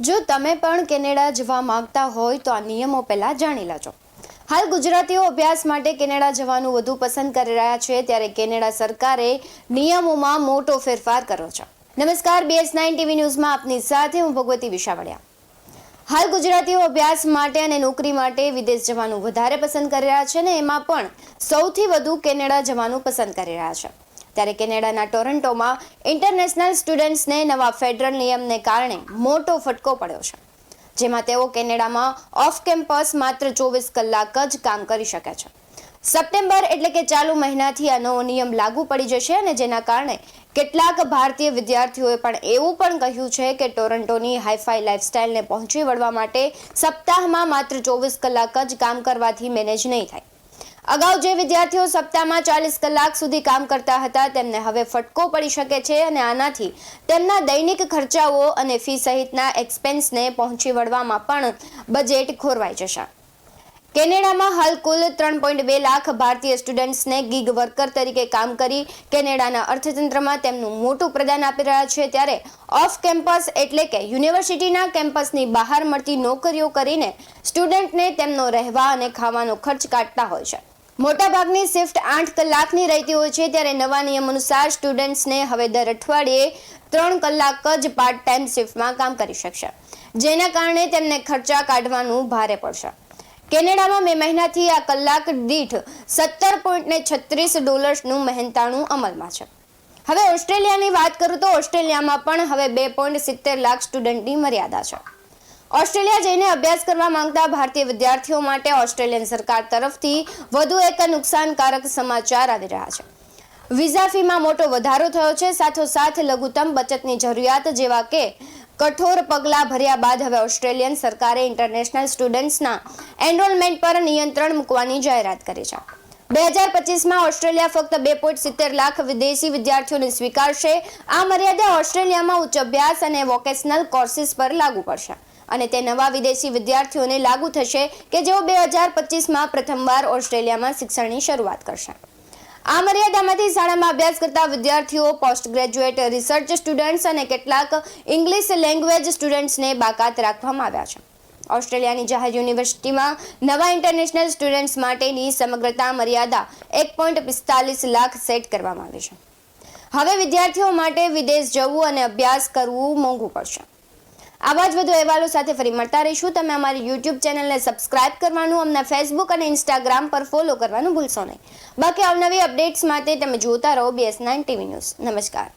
જો તમે પણ કેનેડા જવા માંગતા હોય તો આ નિયમો પહેલા જાણી લેજો। હાલ ગુજરાતીઓ અભ્યાસ માટે કેનેડા જવાનું વધુ પસંદ કરી રહ્યા છે, ત્યારે કેનેડા સરકારે નિયમોમાં મોટો ફેરફાર કર્યો છે। નમસ્કાર, BS9 ટીવી ન્યૂઝમાં આપની સાથે હું ભગવતી વિશાવડિયા। હાલ ગુજરાતીઓ અભ્યાસ માટે અને નોકરી માટે વિદેશ જવાનું વધારે પસંદ કરી રહ્યા છે ને એમાં પણ સૌથી વધુ કેનેડા જવાનું પસંદ કરી રહ્યા છે। ત્યારે કેનેડાના ટોરન્ટોમાં ઇન્ટરનેશનલ સ્ટુડન્ટ્સને નવા ફેડરલ નિયમને કારણે મોટો ફટકો પડ્યો છે, જેમાં તેઓ કેનેડામાં ઓફ કેમ્પસ માત્ર 24 કલાક જ કામ કરી શકે છે। સપ્ટેમ્બર એટલે કે ચાલુ મહિનાથી આ નવો નિયમ લાગુ પડી જશે અને જેના કારણે કેટલાક ભારતીય વિદ્યાર્થીઓએ પણ એવું પણ કહ્યું છે કે ટોરન્ટોની હાઈફાઈ લાઈફસ્ટાઈલને પહોંચી વળવા માટે સપ્તાહમાં માત્ર 24 કલાક જ કામ કરવાથી મેનેજ નહીં થાય। અગાઉ જે વિદ્યાર્થીઓ સપ્તાહમાં 40 કલાક સુધી કામ કરતા હતા તેમને હવે ફટકો પડી શકે છે અને આનાથી તેમના દૈનિક ખર્ચાઓ અને ફી સહિતના એક્સપેન્સને પહોંચી વળવામાં પણ બજેટ ખોરવાઈ જશે। કેનેડામાં હાલ કુલ 3.2 લાખ ભારતીય સ્ટુડન્ટ્સને ગીગ વર્કર તરીકે કામ કરી કેનેડાના અર્થતંત્રમાં તેમનું મોટું પ્રદાન આપી રહ્યા છે, ત્યારે ઓફ કેમ્પસ એટલે કે યુનિવર્સિટીના કેમ્પસની બહાર મળતી નોકરીઓ કરીને સ્ટુડન્ટને તેમનો રહેવા અને ખાવાનો ખર્ચ કાઢતા હોય છે। મોટાભાગની શિફ્ટ 8 કલાકની રહેતી હોય છે, ત્યારે નવા નિયમ અનુસાર સ્ટુડન્ટ્સને હવે દર અઠવાડિયે 3 કલાક જ પાર્ટ ટાઈમ શિફ્ટમાં કામ કરી શકશે, જેના કારણે તેમને ખર્ચા કાઢવાનું ભારે પડશે। કેનેડામાં મે મહિનાથી આ કલાક દીઠ $17.36નું મહેનતાણું અમલમાં છે। હવે ઓસ્ટ્રેલિયાની વાત કરું તો ઓસ્ટ્રેલિયામાં પણ હવે 2.70 લાખ સ્ટુડન્ટની મર્યાદા છે। ઓસ્ટ્રેલિયા જઈને અભ્યાસ કરવા માંગતા ભારતીય વિદ્યાર્થીઓ માટે ઓસ્ટ્રેલિયન સરકાર તરફથી વધુ એક નુકસાનકારક સમાચાર આવી રહ્યા છે। વિઝા ફીમાં મોટો વધારો થયો છે, સાથોસાથ લઘુત્તમ બચતની જરૂરિયાત જેવા કે કઠોર પગલાં ભર્યા બાદ હવે ઓસ્ટ્રેલિયન સરકારે ઇન્ટરનેશનલ સ્ટુડન્ટ્સના એનરોલમેન્ટ પર નિયંત્રણ મૂકવાની જાહેરાત કરી છે। 2025માં ઓસ્ટ્રેલિયા ફક્ત 2.70 લાખ વિદેશી વિદ્યાર્થીઓને સ્વીકારશે। આ મર્યાદા ઓસ્ટ્રેલિયામાં ઉચ્ચ અભ્યાસ અને વોકેશનલ કોર્સિસ પર લાગુ પડશે અને તે નવા વિદેશી વિદ્યાર્થીઓને લાગુ થશે કે જેઓ 2025માં પ્રથમવાર ઓસ્ટ્રેલિયામાં શિક્ષણની શરૂઆત કરશે। આ મર્યાદામાંથી શાળામાં અભ્યાસ કરતા વિદ્યાર્થીઓ, પોસ્ટ ગ્રેજ્યુએટ રિસર્ચ સ્ટુડન્ટ્સ અને કેટલાક ઇંગ્લિશ લેંગ્વેજ સ્ટુડન્ટ્સને બાકાત રાખવામાં આવ્યા છે। ઓસ્ટ્રેલિયાની જાહેર યુનિવર્સિટીમાં નવા ઇન્ટરનેશનલ સ્ટુડન્ટ્સ માટેની સમગ્રતા મર્યાદા 1.45 લાખ સેટ કરવામાં આવી છે। હવે વિદ્યાર્થીઓ માટે વિદેશ જવું અને અભ્યાસ કરવું મોંઘું પડશે। આવા જ વધુ અહેવાલો સાથે ફરી મળતા રહીશું। તમે અમારી YouTube ચેનલને સબસ્ક્રાઇબ કરવાનું, અમને Facebook અને Instagram પર ફોલો કરવાનું ભૂલશો નહીં। બાકી અવનવી અપડેટ્સ માટે તમે જોતા રહો BS9 ટીવી ન્યૂઝ। નમસ્કાર।